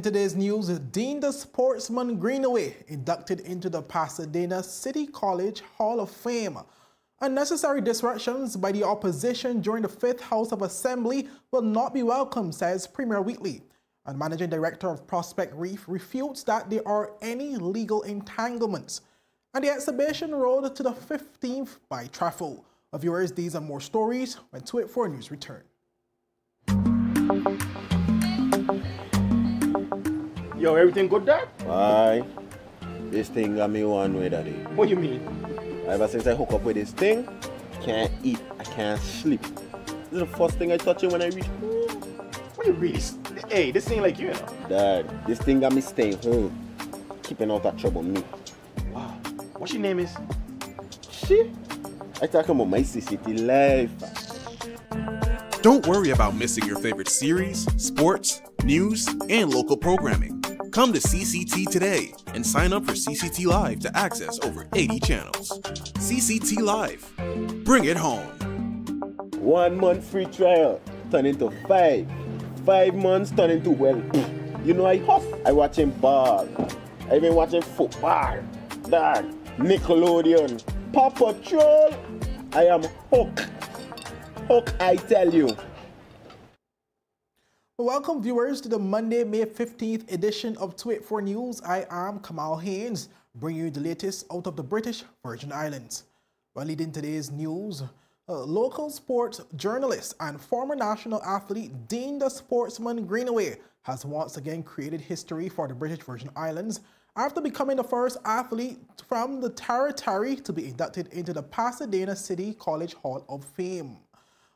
In today's news, Dean the Sportsman Greenaway inducted into the Pasadena City College Hall of Fame. Unnecessary disruptions by the opposition during the 5th House of Assembly will not be welcome, says Premier Wheatley. And Managing Director of Prospect Reef refutes that there are any legal entanglements. And the exhibition rolled to the 15th by Trefle. Viewers, these and more stories when 284 News return. Yo, everything good, Dad? Aye. This thing got me one way, Daddy. What you mean? Ever since I hook up with this thing, can't eat, I can't sleep. This is the first thing I touch when I reach home. What you really? Hey, this ain't like you, know? Dad, this thing got me staying home. Keeping out that trouble me. Wow. What your name is? Shit. I talking about my CCT life. Don't worry about missing your favorite series, sports, news, and local programming. Come to CCT today and sign up for CCT Live to access over 80 channels. CCT Live. Bring it home. 1 month free trial turn into 5. 5 months turn into, well, you know I huff. I watching ball. I been watching football. Dad, Nickelodeon, Paw Patrol. I am hooked. Hook, I tell you. Welcome viewers to the Monday, May 15th edition of 284 News. I am Kamal Haynes, bringing you the latest out of the British Virgin Islands. Well, leading today's news, local sports journalist and former national athlete Dean the Sportsman Greenaway has once again created history for the British Virgin Islands after becoming the first athlete from the territory to be inducted into the Pasadena City College Hall of Fame.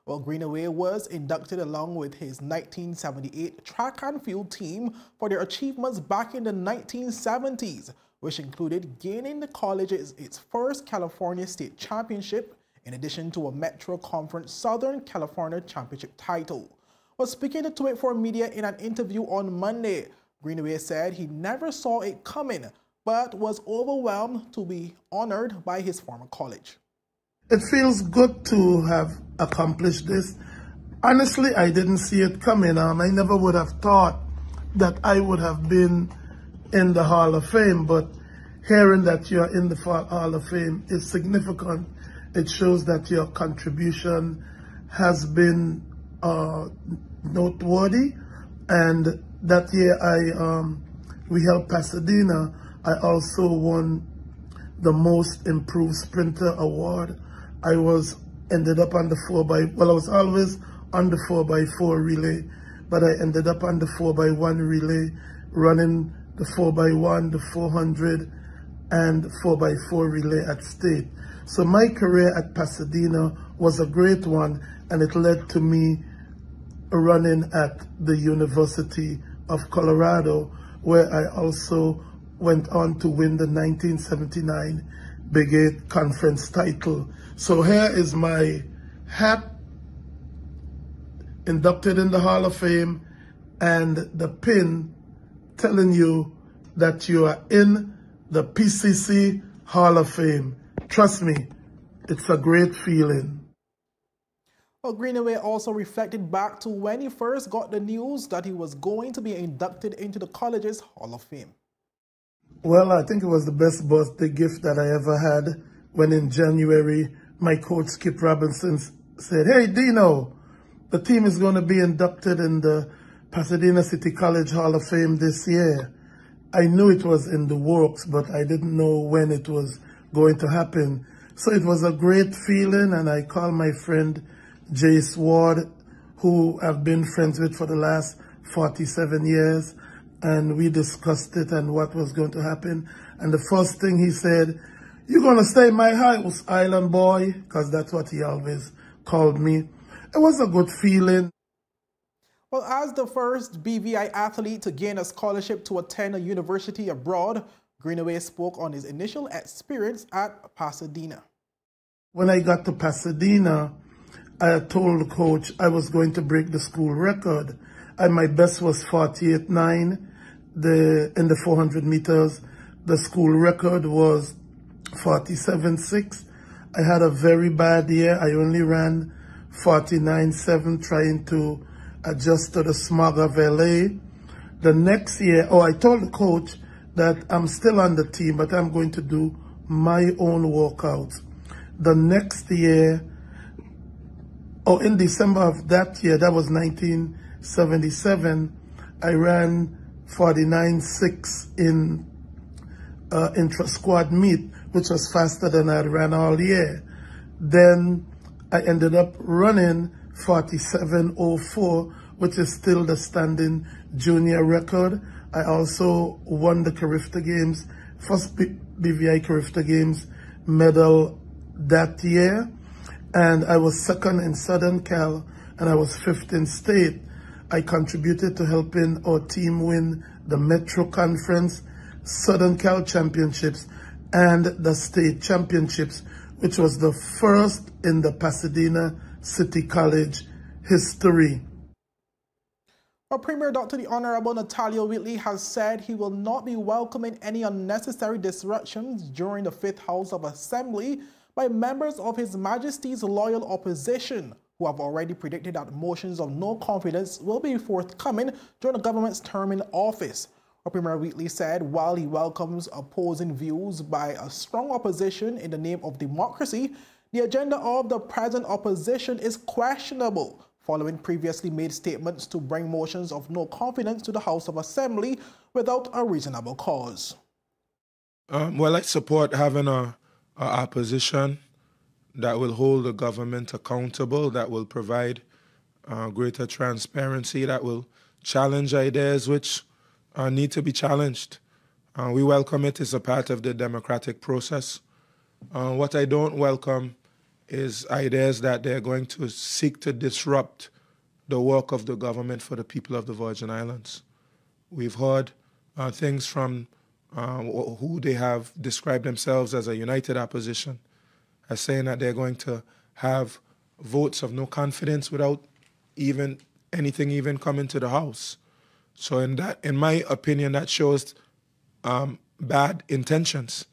Well, Greenaway was inducted along with his 1978 track and field team for their achievements back in the 1970s, which included gaining the college's its first California State Championship, in addition to a Metro Conference Southern California Championship title. Well, speaking to 284 Media in an interview on Monday, Greenaway said he never saw it coming, but was overwhelmed to be honored by his former college. It feels good to have accomplished this. Honestly, I didn't see it coming. I never would have thought that I would have been in the Hall of Fame, but hearing that you're in the Hall of Fame is significant. It shows that your contribution has been noteworthy. And that year we held Pasadena, I also won the Most Improved Sprinter Award. I ended up on the I was always on the 4x4 relay, but I ended up on the 4x1 relay, running the 4x1, the 400, and 4x4 relay at state. So my career at Pasadena was a great one, and it led to me running at the University of Colorado, where I also went on to win the 1979 Big 8 Conference title. So here is my hat, inducted in the Hall of Fame, and the pin telling you that you are in the PCC Hall of Fame. Trust me, it's a great feeling. Well, Greenaway also reflected back to when he first got the news that he was going to be inducted into the college's Hall of Fame. Well, I think it was the best birthday gift that I ever had when in January, my coach Skip Robinson said, "Hey, Dino, the team is going to be inducted in the Pasadena City College Hall of Fame this year." I knew it was in the works, but I didn't know when it was going to happen. So it was a great feeling, and I called my friend Jace Ward, who I've been friends with for the last 47 years, and we discussed it and what was going to happen. And the first thing he said, "You're going to stay in my house, island boy," because that's what he always called me. It was a good feeling. Well, as the first BVI athlete to gain a scholarship to attend a university abroad, Greenaway spoke on his initial experience at Pasadena. When I got to Pasadena, I told the coach I was going to break the school record. And my best was 48.9 in the 400 meters. The school record was 47.6. I had a very bad year. I only ran 49.7 trying to adjust to the smog of LA. The next year, I told the coach that I'm still on the team, but I'm going to do my own workouts. The next year, in December of that year, that was 1977, I ran 49.6 in intra-squad meet, which was faster than I ran all year. Then I ended up running 47.04, which is still the standing junior record. I also won the Carifta Games, first BVI Carifta Games medal that year. And I was second in Southern Cal, and I was fifth in state. I contributed to helping our team win the Metro Conference, Southern Cal Championships, and the state championships, which was the first in the Pasadena City College history. Our Premier Dr. the Honorable Nathaniel Wheatley has said he will not be welcoming any unnecessary disruptions during the 5th House of Assembly by members of His Majesty's loyal opposition, who have already predicted that motions of no confidence will be forthcoming during the government's term in office. Our Premier Wheatley said while he welcomes opposing views by a strong opposition in the name of democracy, the agenda of the present opposition is questionable, following previously made statements to bring motions of no confidence to the House of Assembly without a reasonable cause. Well, I support having a opposition that will hold the government accountable, that will provide greater transparency, that will challenge ideas which need to be challenged. We welcome it as a part of the democratic process. What I don't welcome is ideas that they're going to seek to disrupt the work of the government for the people of the Virgin Islands. We've heard things from who they have described themselves as a united opposition, as saying that they're going to have votes of no confidence without anything even coming to the House. So in my opinion, that shows bad intentions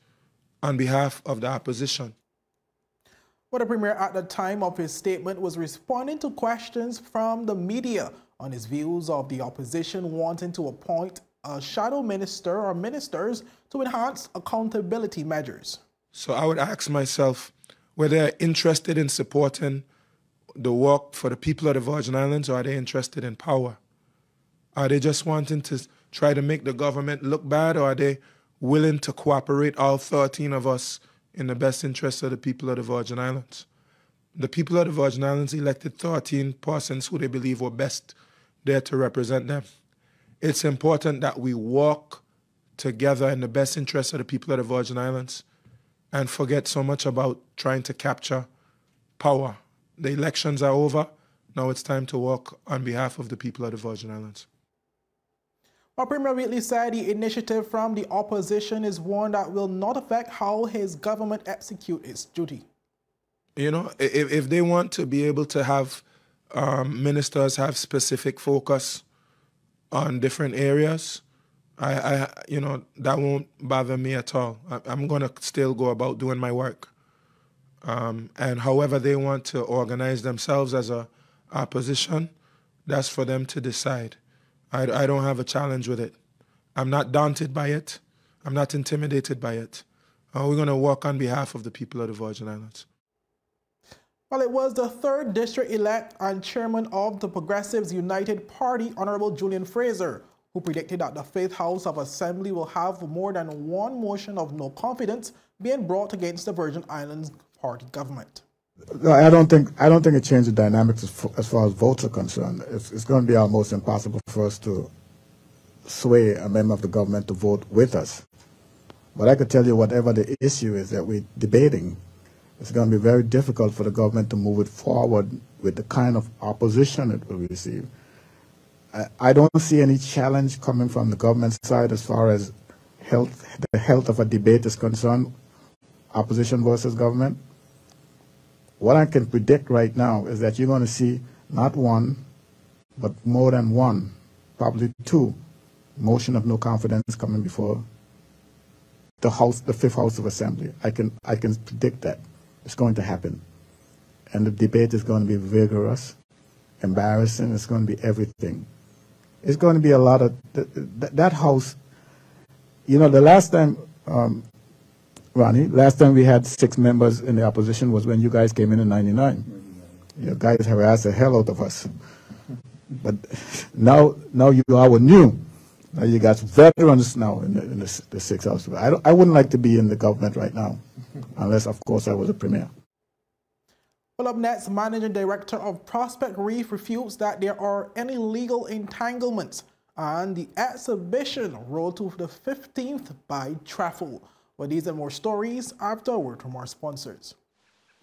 on behalf of the opposition. But the Premier at the time of his statement was responding to questions from the media on his views of the opposition wanting to appoint a shadow minister or ministers to enhance accountability measures. So I would ask myself whether they're interested in supporting the work for the people of the Virgin Islands, or are they interested in power? Are they just wanting to try to make the government look bad, or are they willing to cooperate, all 13 of us, in the best interest of the people of the Virgin Islands? The people of the Virgin Islands elected 13 persons who they believe were best there to represent them. It's important that we work together in the best interest of the people of the Virgin Islands and forget so much about trying to capture power. The elections are over. Now it's time to work on behalf of the people of the Virgin Islands. Well, Premier Wheatley said the initiative from the opposition is one that will not affect how his government execute its duty. You know, if they want to be able to have ministers have specific focus on different areas, you know, that won't bother me at all. I'm going to still go about doing my work. And however they want to organize themselves as a opposition, that's for them to decide. I don't have a challenge with it. I'm not daunted by it. I'm not intimidated by it. We're going to work on behalf of the people of the Virgin Islands. Well, it was the 3rd District-elect and chairman of the Progressives United Party, Honorable Julian Fraser, who predicted that the 5th House of Assembly will have more than one motion of no confidence being brought against the Virgin Islands party government. I don't think it changed the dynamics as far as votes are concerned. It's going to be almost impossible for us to sway a member of the government to vote with us. But I could tell you whatever the issue is that we're debating, it's going to be very difficult for the government to move it forward with the kind of opposition it will receive. I don't see any challenge coming from the government side as far as the health of a debate is concerned, opposition versus government. What I can predict right now is that you're going to see not one, but more than one, probably two, motion of no confidence coming before the House, the 5th House of Assembly. I can predict that. It's going to happen. And the debate is going to be vigorous, embarrassing, it's going to be everything. It's going to be a lot of that house. You know, the last time, Ronnie, last time we had 6 members in the opposition was when you guys came in '99. You guys harassed the hell out of us. But now you are new. Now you got veterans now in the 6th House. I wouldn't like to be in the government right now, unless, of course, I was a premier. Well, up next, Managing Director of Prospect Reef refutes that there are any legal entanglements, and the exhibition rolled to the 15th by Trefle. Well, these and more stories after a word from our sponsors.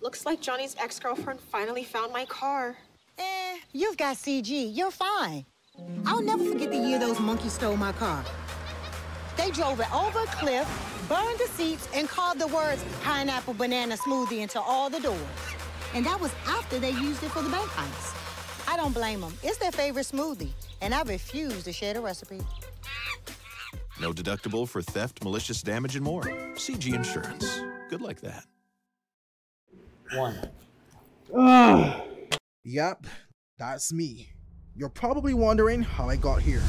Looks like Johnny's ex-girlfriend finally found my car. You've got CG. You're fine. I'll never forget the year those monkeys stole my car. They drove it over a cliff, burned the seats, and carved the words pineapple banana smoothie into all the doors. And that was after they used it for the bank heist. I don't blame them. It's their favorite smoothie, and I refuse to share the recipe. No deductible for theft, malicious damage, and more. CG Insurance. Good like that. Yep, that's me. You're probably wondering how I got here.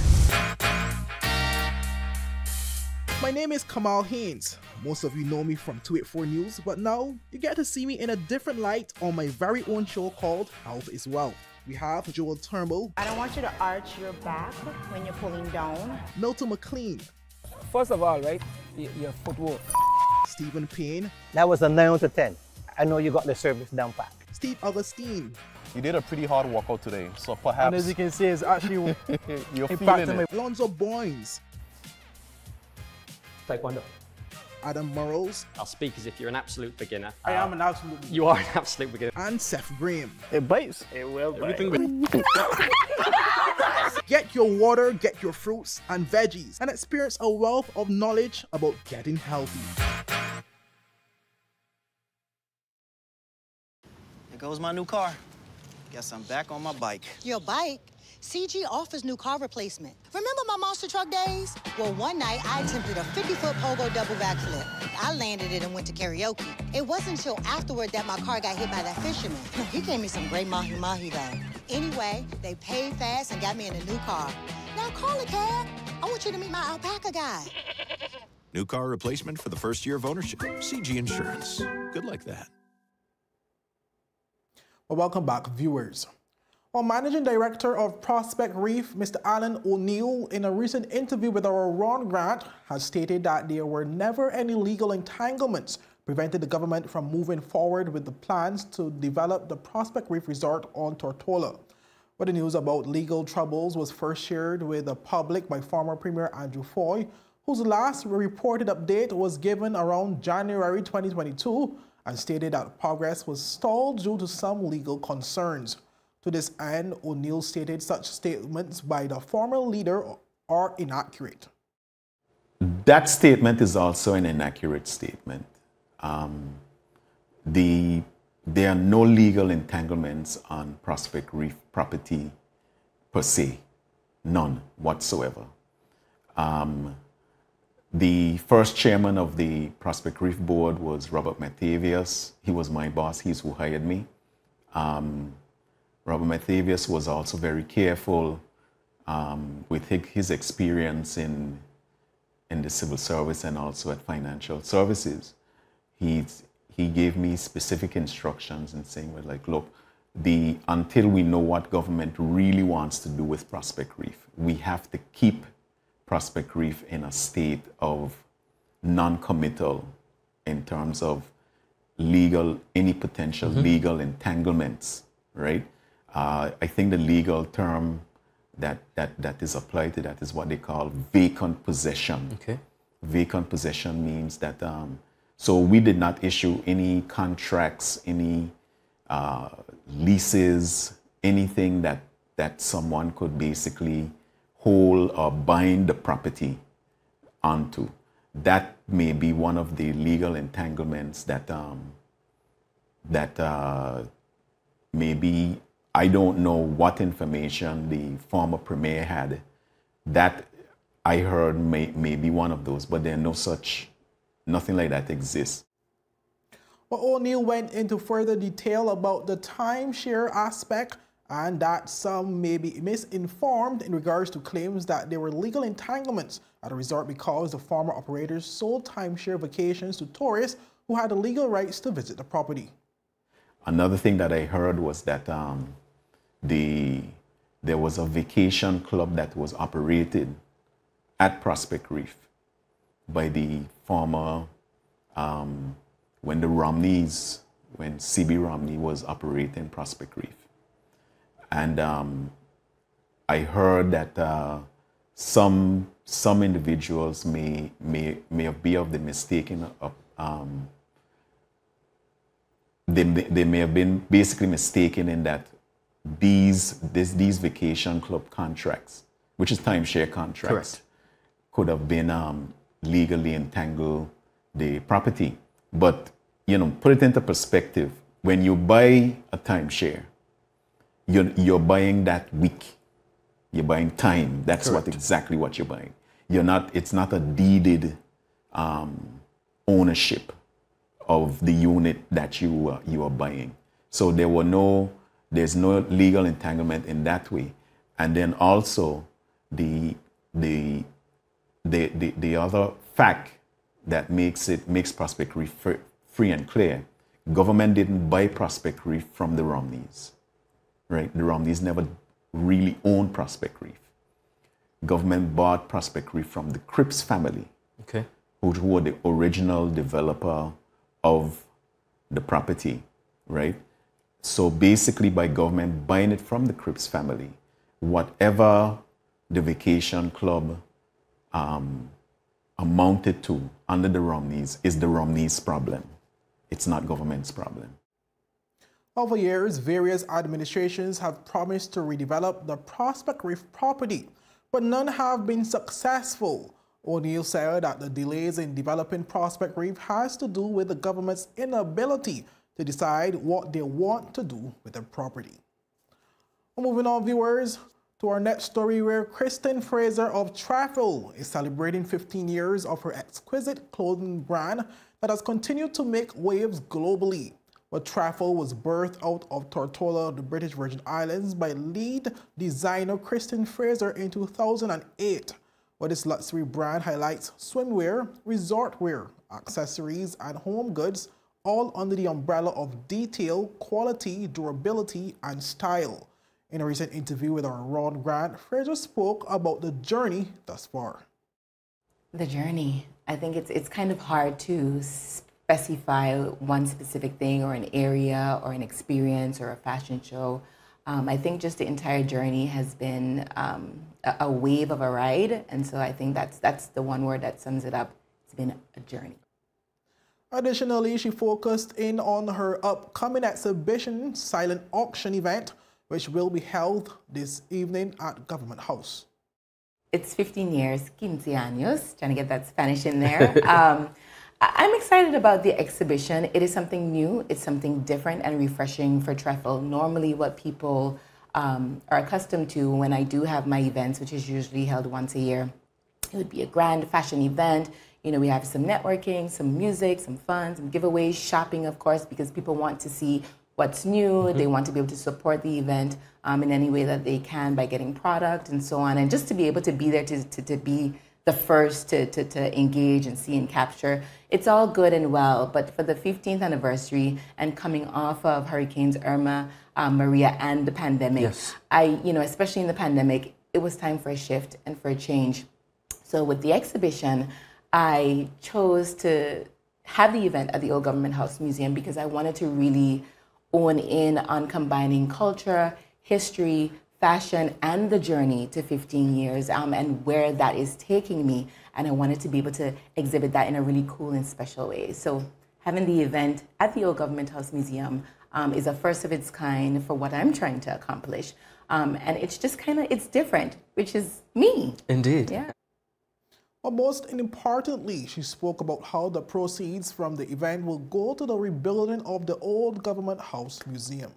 My name is Kamal Haynes. Most of you know me from 284 News, but now you get to see me in a different light on my very own show called Health is Wealth. We have Joel Turnbull. I don't want you to arch your back when you're pulling down. Milton McLean. First of all, right, your footwork. Stephen Payne. That was a 9 out of 10. I know you got the service down pat. Steve Augustine. You did a pretty hard workout today, so perhaps... And as you can see, it's actually you're feeling it. Alonzo Boynes. Taekwondo. Adam Murrows. I'll speak as if you're an absolute beginner. I am an absolute beginner. You are an absolute beginner. And Seth Graham. It bites. It will bite. Get your water, get your fruits and veggies, and experience a wealth of knowledge about getting healthy. There goes my new car. Guess I'm back on my bike. Your bike? CG offers new car replacement. Remember my monster truck days? Well, one night I attempted a 50-foot pogo double backflip. I landed it and went to karaoke. It wasn't until afterward that my car got hit by that fisherman. He gave me some great mahi-mahi though. Anyway, they paid fast and got me in a new car. Now call a cab. I want you to meet my alpaca guy. New car replacement for the first year of ownership. CG Insurance. Good like that. Well, welcome back, viewers. Well, Managing Director of Prospect Reef, Mr. Alan O'Neill, in a recent interview with our Ron Grant, has stated that there were never any legal entanglements preventing the government from moving forward with the plans to develop the Prospect Reef Resort on Tortola. But the news about legal troubles was first shared with the public by former Premier Andrew Foy, whose last reported update was given around January 2022 and stated that progress was stalled due to some legal concerns. To this end, O'Neill stated such statements by the former leader are inaccurate. That statement is also an inaccurate statement. There are no legal entanglements on Prospect Reef property per se, none whatsoever. The first chairman of the Prospect Reef board was Robert Mathavius. He was my boss, he's who hired me. Robert Mathavius was also very careful with his experience in the civil service and also at financial services. He gave me specific instructions and saying, well, like, look, until we know what government really wants to do with Prospect Reef, we have to keep Prospect Reef in a state of non-committal in terms of any potential legal entanglements, right? I think the legal term that is applied to that is what they call vacant possession. Okay. Vacant possession means that, so we did not issue any contracts, any leases, anything that someone could basically hold or bind the property onto. That may be one of the legal entanglements that maybe, I don't know what information the former premier had. That I heard may be one of those, but there are nothing like that exists. Well, O'Neill went into further detail about the timeshare aspect and that some may be misinformed in regards to claims that there were legal entanglements at the resort because the former operators sold timeshare vacations to tourists who had the legal rights to visit the property. Another thing that I heard was that there was a vacation club that was operated at Prospect Reef by the former, when C.B. Romney was operating Prospect Reef. And I heard that some individuals may be of the mistaken, they may have been basically mistaken in that these vacation club contracts, which is timeshare contracts, correct, could have been legally entangled the property. But, you know, put it into perspective. When you buy a timeshare, you're buying that week. You're buying time. That's exactly what you're buying. It's not a deeded ownership of the unit that you are buying. So there's no legal entanglement in that way. And then also the other fact that makes Prospect Reef free and clear, government didn't buy Prospect Reef from the Romneys, right? The Romneys never really owned Prospect Reef. Government bought Prospect Reef from the Cripps family, okay, who were the original developer of the property, right? So basically, by government buying it from the Cripps family, whatever the vacation club amounted to under the Romneys is the Romneys' problem. It's not government's problem. Over years, various administrations have promised to redevelop the Prospect Reef property, but none have been successful. O'Neill said that the delays in developing Prospect Reef has to do with the government's inability to decide what they want to do with the property. Moving on, viewers, to our next story, where Kristen Fraser of Trefle is celebrating 15 years of her exquisite clothing brand that has continued to make waves globally. But Trefle was birthed out of Tortola, the British Virgin Islands, by lead designer Kristen Fraser in 2008. But this luxury brand highlights swimwear, resort wear, accessories, and home goods, all under the umbrella of detail, quality, durability, and style. In a recent interview with our Ron Grant, Fraser spoke about the journey thus far. The journey. I think it's kind of hard to specify one specific thing or an area or an experience or a fashion show. I think just the entire journey has been a wave of a ride, and so I think that's the one word that sums it up. It's been a journey. Additionally, she focused in on her upcoming exhibition silent auction event, which will be held this evening at Government House. It's 15 years, 15 años, trying to get that Spanish in there. I'm excited about the exhibition. It is something new, it's something different and refreshing for Trefle. Normally what people are accustomed to when I do have my events, which is usually held once a year, it would be a grand fashion event. You know, we have some networking, some music, some fun, some giveaways, shopping, of course, because people want to see what's new. They want to be able to support the event in any way that they can by getting product and so on. And just to be able to be there to be the first to engage and see and capture. It's all good and well, but for the 15th anniversary and coming off of Hurricanes Irma, Maria, and the pandemic, yes, especially in the pandemic, it was time for a shift and for a change. So with the exhibition, I chose to have the event at the Old Government House Museum because I wanted to really own in on combining culture, history, fashion, and the journey to 15 years and where that is taking me. And I wanted to be able to exhibit that in a really cool and special way. So having the event at the Old Government House Museum is a first of its kind for what I'm trying to accomplish. And it's just it's different, which is me. Indeed. Yeah. But most importantly, she spoke about how the proceeds from the event will go to the rebuilding of the Old Government House Museum.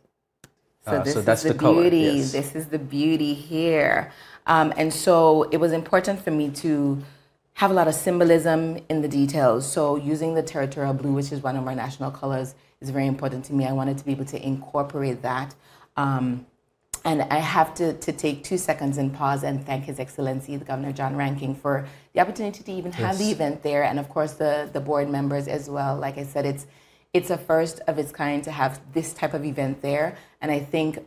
So this that's is the beauty. Yes. This is the beauty here. And so it was important for me to have a lot of symbolism in the details. So using the territorial blue, which is one of our national colors, is very important to me. I wanted to be able to incorporate that. And I have to take 2 seconds and pause and thank His Excellency, the Governor John Ranking, for the opportunity to even have the event there, and of course the board members as well. Like I said, it's a first of its kind to have this type of event there, and I think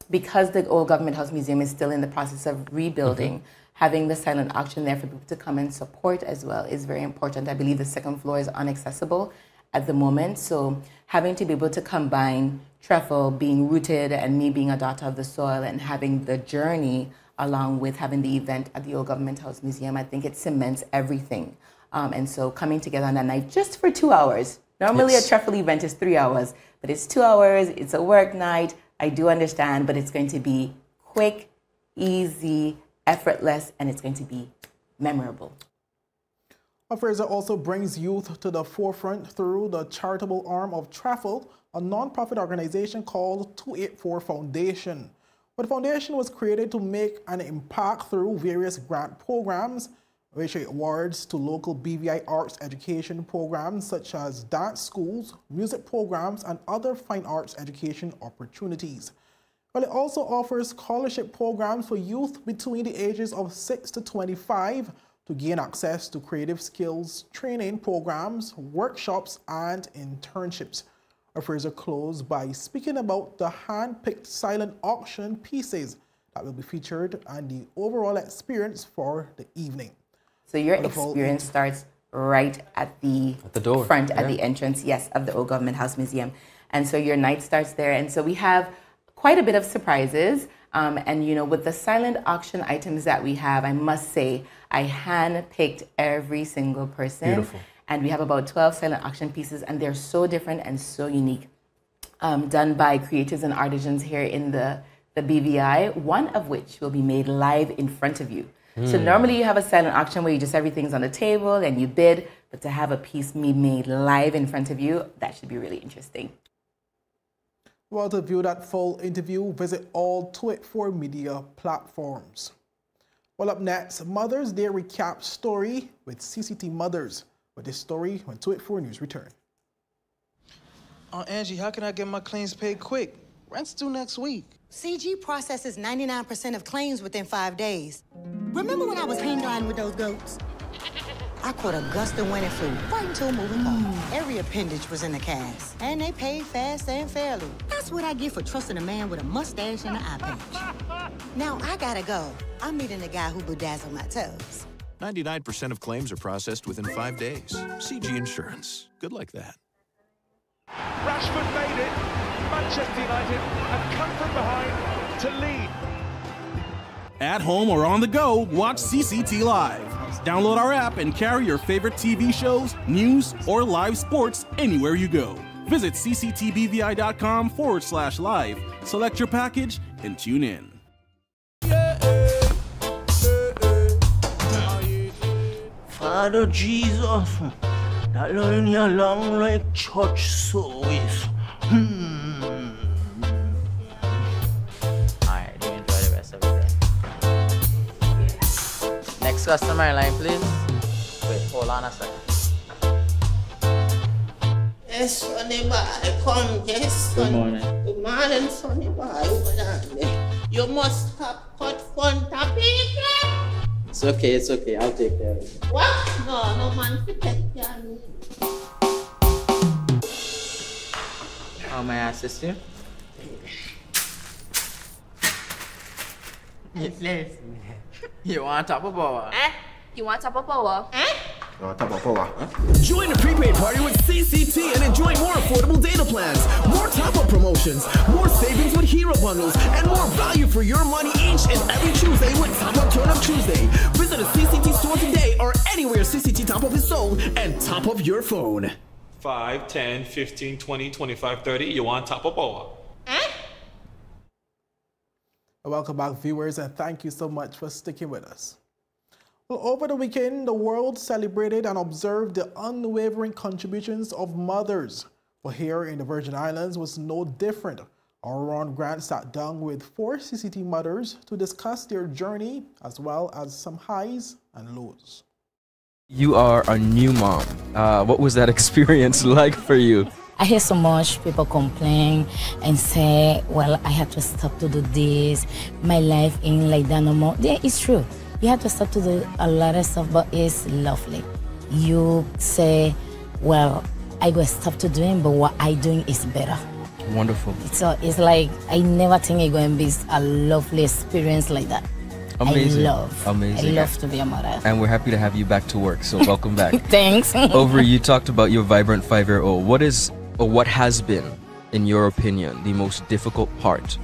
because the old Government House Museum is still in the process of rebuilding, having the silent auction there for people to come and support as well is very important. I believe the second floor is inaccessible at the moment, so having to be able to combine Trefle being rooted and me being a daughter of the soil and having the journey along with having the event at the Old Government House Museum, I think it cements everything. And so coming together on that night just for 2 hours. Normally a Trefle event is 3 hours, but it's 2 hours, it's a work night, I do understand, but it's going to be quick, easy, effortless, and it's going to be memorable. Fraser also brings youth to the forefront through the charitable arm of Trefle, a non-profit organization called 284 Foundation. The foundation was created to make an impact through various grant programs, which are awards to local BVI arts education programs such as dance schools, music programs, and other fine arts education opportunities. Well, it also offers scholarship programs for youth between the ages of 6 to 25 to gain access to creative skills training programs, workshops, and internships. Fraser closed by speaking about the hand-picked silent auction pieces that will be featured and the overall experience for the evening. So your experience starts right at the door, front, at the entrance, yes, of the Old Government House Museum. And so your night starts there. And so we have quite a bit of surprises. And, you know, with the silent auction items that we have, I must say, I hand-picked every single person. Beautiful. And we have about 12 silent auction pieces, and they're so different and so unique, done by creatives and artisans here in the BVI, one of which will be made live in front of you. So normally you have a silent auction where you just everything's on the table and you bid, but to have a piece made live in front of you, that should be really interesting. Well, to view that full interview, visit all 284 media platforms. Well, up next, Mother's Day recap story with CCT Mothers. With this story when 284 News return. Angie, how can I get my claims paid quick? Rent's due next week. CG processes 99% of claims within 5 days. Remember when I was hang gliding with those goats? I caught a gust of wind and flew right into a moving car. Every appendage was in the cast, and they paid fast and fairly. That's what I get for trusting a man with a mustache and an eye patch. Now I gotta go. I'm meeting the guy who bedazzled my toes. 99% of claims are processed within 5 days. CG Insurance. Good like that. Rashford made it. Manchester United have come from behind to lead. At home or on the go, watch CCT Live. Download our app and carry your favorite TV shows, news, or live sports anywhere you go. Visit cctbvi.com/live, select your package, and tune in. Father Jesus, that line here long like church service. Alright, do enjoy the rest of it then. Next customer line, please. Wait, hold on a second. Yes, Sonny boy, come, yes, Sonny. Good morning. Good morning, Sonny boy. Hold on there. You must have cut front of people. It's okay, I'll take care of it. What? No man to take care of me. How may I assist you? Yes. You want top of power? You want top of power? Join the prepaid party with CCT and enjoy more affordable data plans, more top-up promotions, more savings with hero bundles, and more value for your money each and every Tuesday with Top Up Turn Up Tuesday. Visit a CCT store today or anywhere CCT Top Up is sold and top up your phone. 5, 10, 15, 20, 25, 30. You want top of power? Welcome back, viewers, and thank you so much for sticking with us. Well, over the weekend, the world celebrated and observed the unwavering contributions of mothers. Well, here in the Virgin Islands was no different. Our Ron Grant sat down with 4 CCT mothers to discuss their journey as well as some highs and lows. You are a new mom. What was that experience like for you? I hear so much people complain and say, well, I had to stop to do this. My life ain't like that no more. Yeah, it's true. You have to stop to do a lot of stuff, but it's lovely. You say, well, I go stop to doing, but what I doing is better. Wonderful. So it's like, I never think it's going to be a lovely experience like that. Amazing. I love to be a mother. And we're happy to have you back to work, so welcome back. Thanks. Over, you talked about your vibrant 5-year-old. What is, or what has been, in your opinion, the most difficult part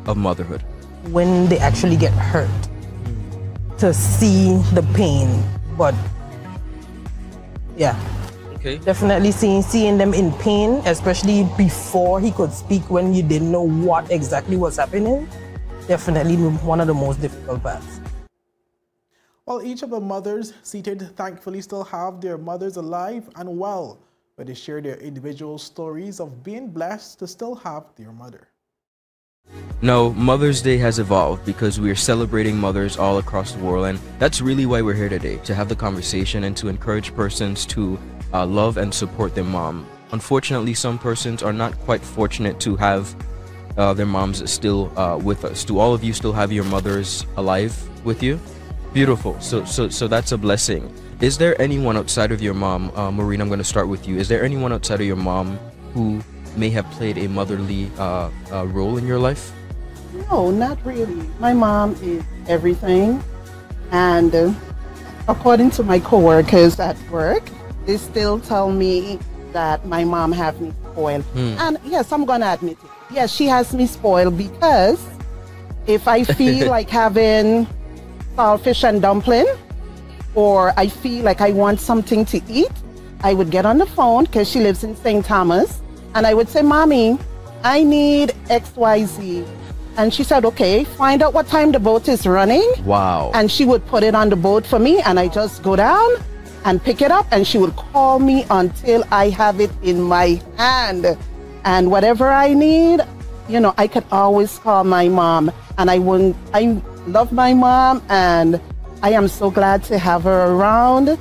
of motherhood? When they actually get hurt, to see the pain, but yeah. Okay. Definitely seeing them in pain, especially before he could speak when you didn't know what exactly was happening. Definitely one of the most difficult parts. While each of the mothers seated thankfully still have their mothers alive and well, where they share their individual stories of being blessed to still have their mother. No, Mother's Day has evolved because we are celebrating mothers all across the world, and that's really why we're here today, to have the conversation and to encourage persons to love and support their mom. Unfortunately, some persons are not quite fortunate to have their moms still with us. Do all of you still have your mothers alive with you? Beautiful. So that's a blessing. Is there anyone outside of your mom, Maureen, I'm going to start with you. Is there anyone outside of your mom who may have played a motherly role in your life? No, not really. My mom is everything. And according to my coworkers at work, they still tell me that my mom have me spoiled. And yes, I'm going to admit it. Yes, she has me spoiled because if I feel like having saltfish and dumpling, or I feel like I want something to eat, I would get on the phone because she lives in St. Thomas, and I would say, Mommy, I need XYZ. And she said, okay, find out what time the boat is running. Wow. And she would put it on the boat for me, and I just go down and pick it up, and she would call me until I have it in my hand. And whatever I need, you know, I could always call my mom. And I love my mom, and I am so glad to have her around.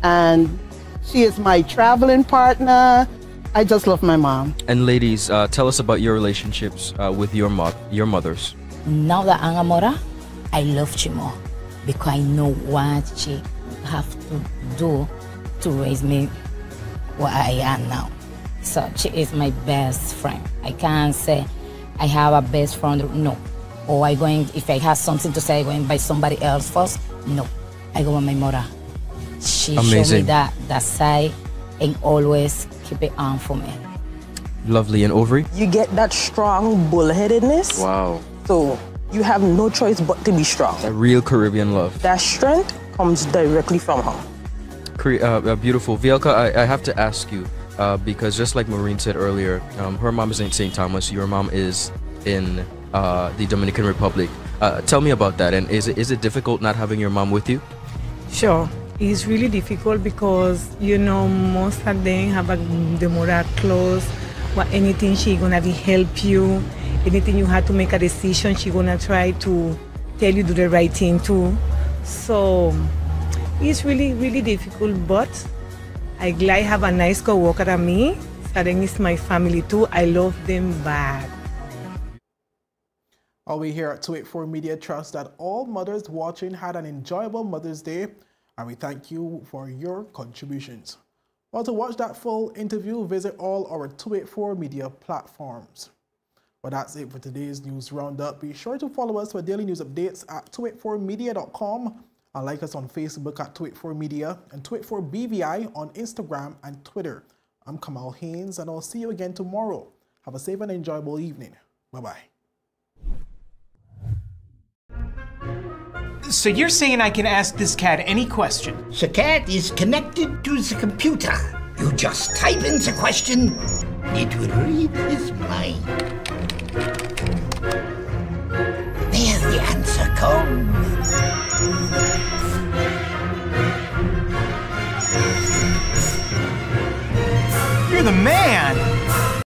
And she is my traveling partner. I just love my mom. And ladies, tell us about your relationships with your mothers. Now that I'm a mother, I love her more because I know what she have to do to raise me where I am now. So she is my best friend. I can't say I have a best friend, no. Or if I have something to say, I go and buy somebody else first, no. I go with my mother. She showed me that side and always keep it on for me. Lovely. And Ovary? You get that strong bullheadedness. Wow. So you have no choice but to be strong. A real Caribbean love. That strength comes directly from her. Beautiful. Vielka, I have to ask you, because just like Maureen said earlier, her mom is in St. Thomas, your mom is in the Dominican Republic. Tell me about that, and is it difficult not having your mom with you? Sure. It's really difficult because, you know, most of them have the mother close, or anything she gonna help you, anything you have to make a decision, she gonna try to tell you do the right thing too. So it's really, really difficult, but I'm glad I have a nice co-worker than me. So then it's my family too. I love them bad. All we here at 284 Media trust that all mothers watching had an enjoyable Mother's Day, and we thank you for your contributions. Well, to watch that full interview, visit all our 284 Media platforms. Well, that's it for today's news roundup. Be sure to follow us for daily news updates at 284media.com and like us on Facebook at 284media and 284BVI on Instagram and Twitter. I'm Kamal Haynes, and I'll see you again tomorrow. Have a safe and enjoyable evening. Bye-bye. So you're saying I can ask this cat any question? The cat is connected to the computer. You just type in the question, it will read his mind. There the answer comes. You're the man!